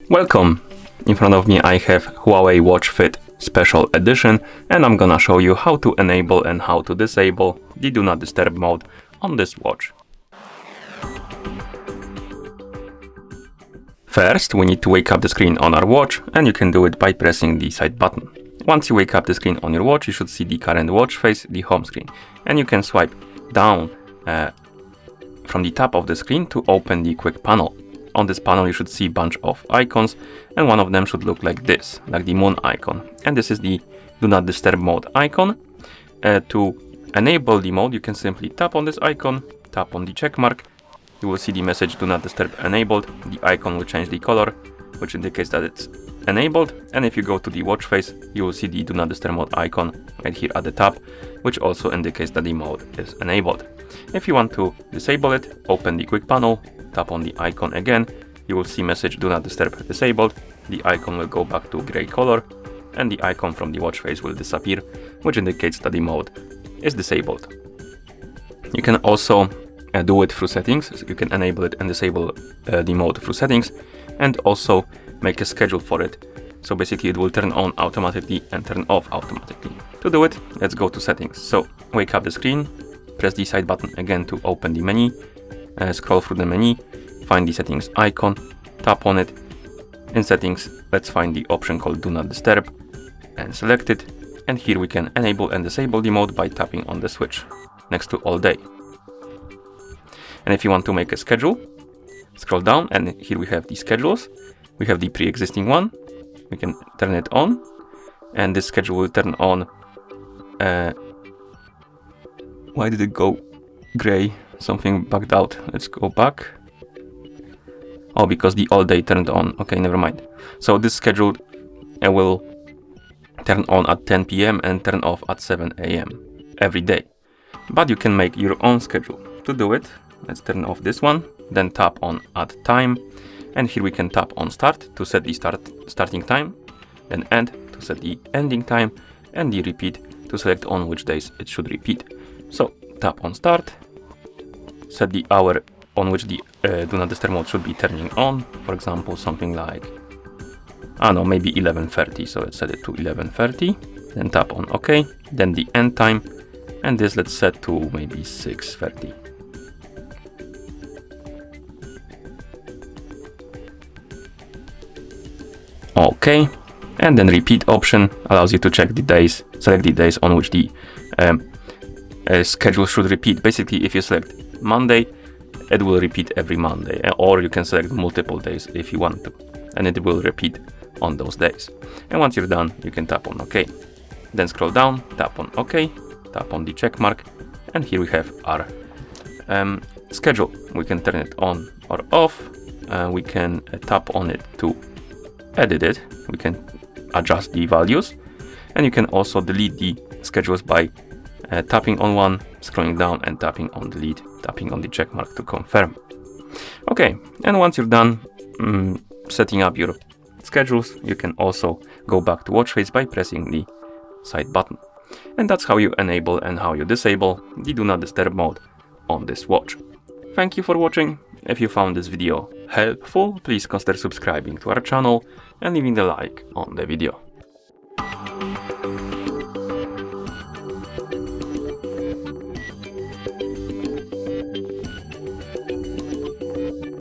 Welcome! In front of me I have HUAWEI Watch Fit Special Edition, and I'm gonna show you how to enable and how to disable the Do Not Disturb mode on this watch. First, we need to wake up the screen on our watch, and you can do it by pressing the side button. Once you wake up the screen on your watch, you should see the current watch face, the home screen, and you can swipe down from the top of the screen to open the quick panel. On this panel you should see a bunch of icons, and one of them should look like this, like the moon icon. And this is the Do Not Disturb mode icon. To enable the mode, you can simply tap on this icon, tap on the check mark. You will see the message Do Not Disturb enabled. The icon will change the color, which indicates that it's enabled. And if you go to the watch face, you will see the Do Not Disturb mode icon right here at the top, which also indicates that the mode is enabled. If you want to disable it, open the quick panel, tap on the icon again. You will see message Do Not Disturb disabled. The icon will go back to gray color, and the icon from the watch face will disappear, which indicates that the mode is disabled. You can also do it through settings. So you can enable it and disable the mode through settings, and also make a schedule for it. So basically it will turn on automatically and turn off automatically. To do it, let's go to settings. So wake up the screen, press the side button again to open the menu, scroll through the menu, find the settings icon, tap on it. In settings, let's find the option called Do Not Disturb and select it. And here we can enable and disable the mode by tapping on the switch next to all day. And if you want to make a schedule, scroll down, and here we have the schedules. We have the pre-existing one. We can turn it on, and this schedule will turn on. Why did it go gray? Something bugged out. Let's go back. Oh, because the all day turned on. Okay, never mind. So this schedule will turn on at 10 p.m. and turn off at 7 a.m. every day. But you can make your own schedule. To do it, let's turn off this one, then tap on Add Time, and here we can tap on Start to set the starting time, then End to set the ending time, and the Repeat to select on which days it should repeat. So tap on Start, set the hour on which the Do Not Disturb mode should be turning on. For example, something like, maybe 11:30. So let's set it to 11:30. Then tap on OK. Then the end time, and this let's set to maybe 6:30. OK. And then repeat option allows you to check the days, select the days on which the schedule should repeat. Basically, if you select Monday, it will repeat every Monday, or you can select multiple days if you want to, and it will repeat on those days. And once you're done, you can tap on OK. Then scroll down, tap on OK, tap on the check mark, and here we have our schedule. We can turn it on or off. We can tap on it to edit it. We can adjust the values, and you can also delete the schedules by tapping on one, scrolling down, and tapping on delete, tapping on the check mark to confirm. Okay, and once you're done setting up your schedules, you can also go back to watch face by pressing the side button. And that's how you enable and how you disable the Do Not Disturb mode on this watch. Thank you for watching. If you found this video helpful, please consider subscribing to our channel and leaving a like on the video.